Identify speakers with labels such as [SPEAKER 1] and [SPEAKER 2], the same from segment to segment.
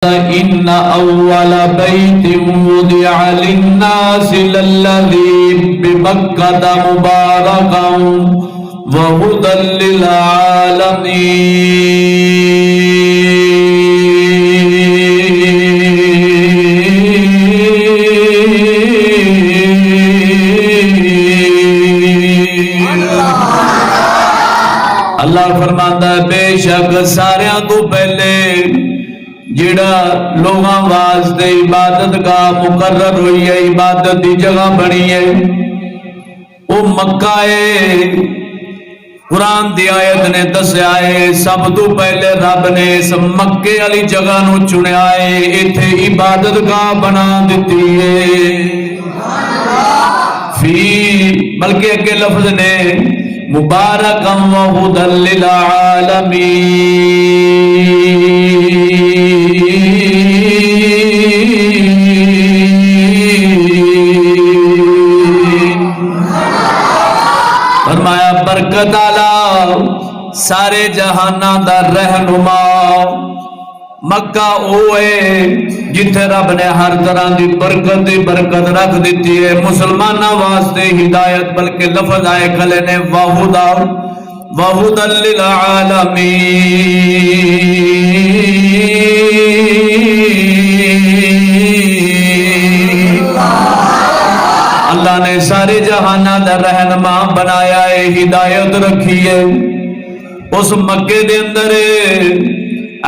[SPEAKER 1] إن أول بيت وضع للناس للذي ببكة مباركا وهدى للعالمين. اللہ فرماتا ہے بے شک ساریاں تو پہلے جڑا لوگاں واسطے عبادت کا مقرر ہوئی ہے، عبادت دی جگہ بنی ہے، وہ مکہ ہے. قرآن دی آیت نے دسیا ہے سب تو پہلے رب نے اس مکے والی جگہ نو چنیا ہے، ایتھے عبادت گاہ بنا دیتی ہے. فی بلکہ اگے لفظ نے مبارکا وہدی للعالمین. فرمایا برکت آلا سارے جہاناں دا رہنما. مکہ اوے جتھے رب نے ہر طرح دی برکت رکھ دیتی ہے مسلماناں واسطے ہدایت. بلکہ لفظ آئے کھلے نے وہدی للعالمین. اللہ نے سارے جہانہ دا رہنما بنایا ہے، ہدایت رکھی ہے اس مکے دے اندر.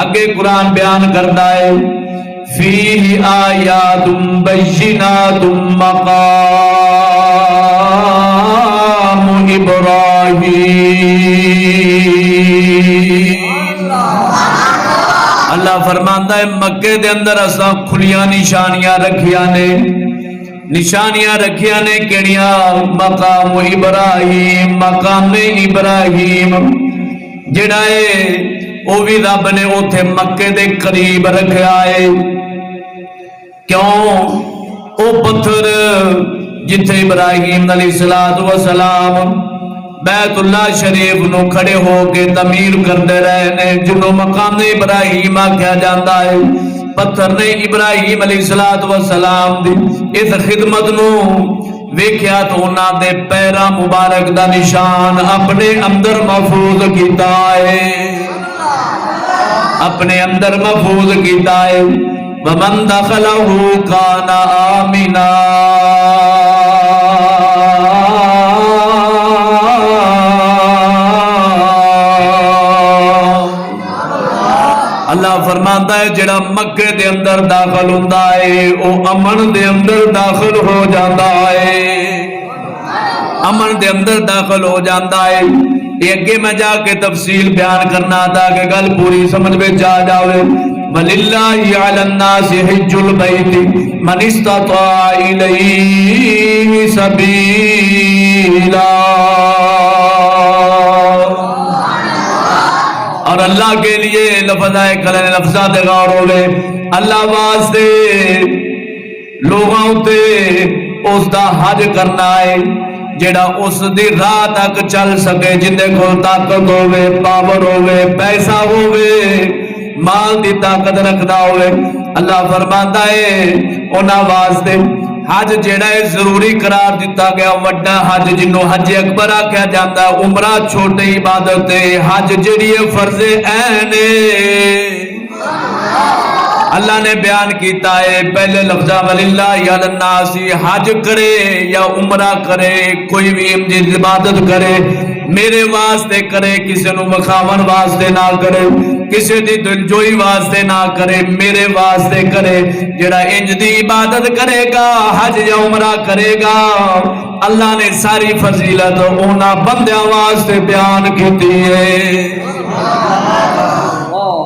[SPEAKER 1] اگے قرآن بیان کرتا ہے فیہ آیات بینات مقام ابراہیم. اللہ فرماندا ہے مکے دے اندر اساں کھلیاں نشانیاں رکھیاں نے کیڑیاں؟ مقام ابراہیم، مقام ابراہیم جڑا ہے وہ بھی رب نے اوتھے مکے دے قریب رکھیا ہے. کیوں؟ او پتھر جتھے ابراہیم علیہ السلام بیت اللہ شریف نو کھڑے ہو کے تعمیر کرتے رہے نے، جنوں مقام ابراہیم آکھیا جاتا ہے. پتھر نے ابراہیم علیہ السلام دی اس خدمت نو ویکھیا تو انہاں دے پیراں مبارک دا نشان اپنے اندر محفوظ کیتا ہے، اپنے اندر محفوظ کیتا ہے. وَمَنْ دَخَلَهُ كَانَ آمِنًا. اللہ فرماتا ہے جڑا مکے دے اندر داخل ہوندا ہے او امن دے اندر داخل ہو جاندا ہے، امن دے اندر داخل ہو جاندا ہے. یہ اگے میں جا کے تفصیل بیان کرنا تھا کہ گل پوری سمجھ میں جا جاوے. وَلِلَّهِ عَلَى النَّاسِ حِجُّ الْبَيْتِ مَنِ اسْتَطَاعَ إِلَيْهِ سَبِيلًا. اور اللہ کے لیے لفظ آئے کلے لفظات غور ہوئے. اللہ واسطے لوگاں تے اس دا حج کرنا ہے جڑا اس دی راہ تک چل سکے، جن دے کول طاقت ہوئے، پاور ہوئے، پیسہ ہوئے، مال دی طاقت رکھدا ہوئے. اللہ فرماندا ہے انہاں واسطے حج جڑا ہے ضروری قرار دیتا گیا. وڈا حج جنوں حج اکبر آکھیا جاندا، عمرہ چھوٹی عبادت ہے، حج جڑی ہے فرض عین ہے. اللہ نے بیان کیتا ہے پہلے لفظہ وَلِلَّهِ عَلَى النَّاسِ، حج کرے یا عمرہ کرے، کوئی بھی عبادت کرے میرے واسطے کرے، کسی نو مخاون واسطے نہ کرے، کسی دی دلجوئی واسطے نہ کرے، میرے واسطے کرے. جڑا انج دی عبادت کرے گا، حج یا عمرہ کرے گا، اللہ نے ساری فضیلت انہاں بندیاں واسطے بیان کیتی ہے.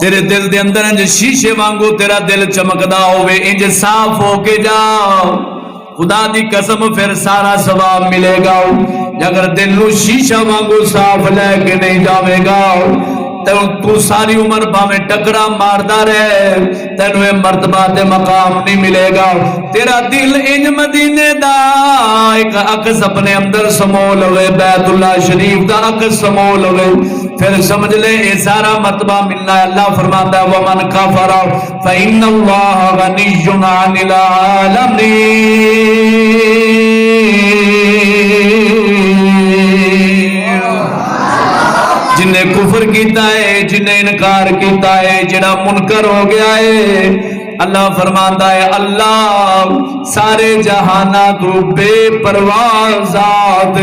[SPEAKER 1] تیرے دل دے اندر انج شیشے وانگو تیرا دل چمکدا ہوئے، انج صاف ہو کے جا، خدا دی قسم پھر سارا ثواب ملے گا. اگر دل نو شیشہ وانگو صاف لے کے نہیں جاوے گا تو ساری عمر باویں ٹکرا ماردا رہے تینوں اے مرتبہ تے مقام نہیں ملے گا. تیرا دل انج مدینے دا ایک عکس اپنے اندر سمو لوے, بیت اللہ شریف دا عکس سمو لوے, پھر سمجھ لے اے سارا مرتبہ ملنا ہے. اللہ فرماتا ہے ومن کفر فإن اللہ غنی عن العالمین. جن نے کفر کیتا ہے, جن نے انکار کیتا ہے, جڑا منکر ہو گیا ہے, اللہ فرماتا ہے اللہ سارے جہانا تو بے پرواہ ذات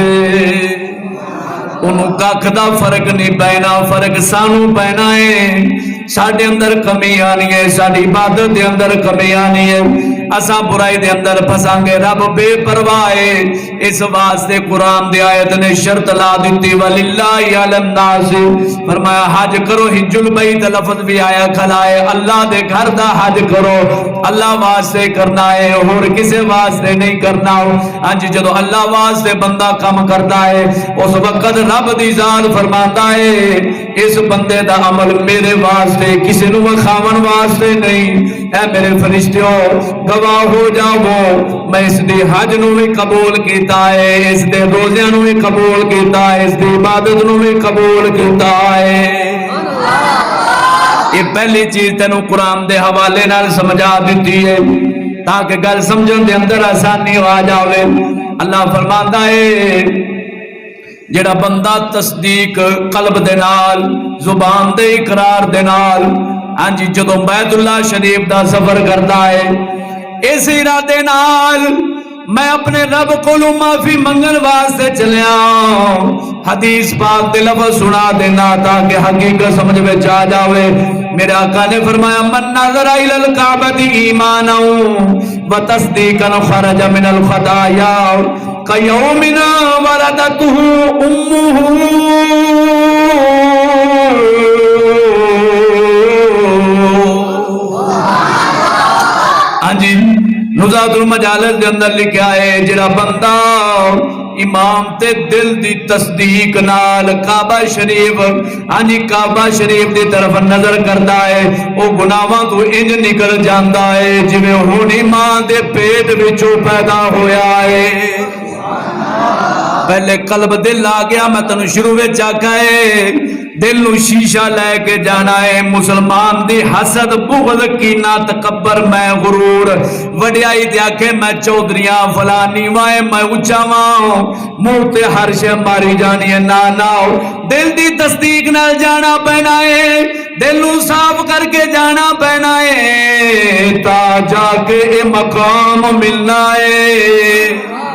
[SPEAKER 1] انہوں کاکھ دا فرق نہیں پینا, فرق سانو پینا ہے. ساڑھے اندر کمی آنی ہے, ساڑھی عبادت دے اندر کمی آنی ہے, اساں برائی دے اندر پھسانگے. رب بے پرواہ ہے. اس واسطے قرآن دے آیت نے شرط لا دیتی وَلِلَّهِ عَلَى النَّاسِ, فرمایا حج کرو. حج البیت لفظ بھی آیا کھلائے, اللہ دے گھر دا حج کرو, اللہ واسطے کرنا ہے اور کسے واسطے نہیں کرنا. آج جدو اللہ واسطے بندہ کام کرتا ہے اس وقت رب دی ذات فرماتا ہے اس بندے دا عمل میرے واسطے کسی نو وکھاون واسطے نہیں. اے میرے فرشتیوں گواہ ہو جاؤ میں اس دی حج نو بھی قبول کیتا ہے, اس دے روزیاں نو بھی قبول کیتا ہے, اس دی عبادت نو بھی قبول کیتا ہے. یہ پہلی چیز تینوں قرآن دے حوالے نال سمجھا دیتی ہے تاکہ گل سمجھن دے اندر آسانی آ جاوے. اللہ فرماتا ہے جڑا بندہ تصدیق قلب دے نال زبان دے اقرار دے نال ہاں جی جدوں بیت اللہ شریف دا سفر کرتا ہے اس ارادے نال میں اپنے رب کو معافی منگن واسطے چلیا, حدیث پاک دے لفظ سنا دینا تاکہ حقیقت سمجھ میں آ جاوے. میرے آقا نے فرمایا من نظر الى الکعبۃ ایمانا وتصدیقا خرج من الخطایا کیومنا ولدته امه. ہاں جی نزات المجالس دے اندر لکھا ہے جڑا بندہ امام تے دل دی تصدیق نال کعبہ شریف ہاں جی کعبہ شریف دی طرف نظر کرتا ہے وہ گناہاں تو انج نکل جاندا ہے جویں ہونی ماں دے پیٹ وچوں پیدا ہویا ہے. پہلے قلب دل آ گیا, میں تنوں شروع وچ آکھا ہے دل نو شیشہ لے کے جانا ہے. مسلمان دی حسد بغض کینہ تکبر میں غرور وڈیائی دے آکھے میں چودھریاں فلانی وائے میں اچھا ماں منہ تے ہر شے ماری جانی ہے. نا دل دی تصدیق نال جانا پینا ہے, دل نو صاف کر کے جانا پینا ہے تا جا کے مقام ملنا ہے.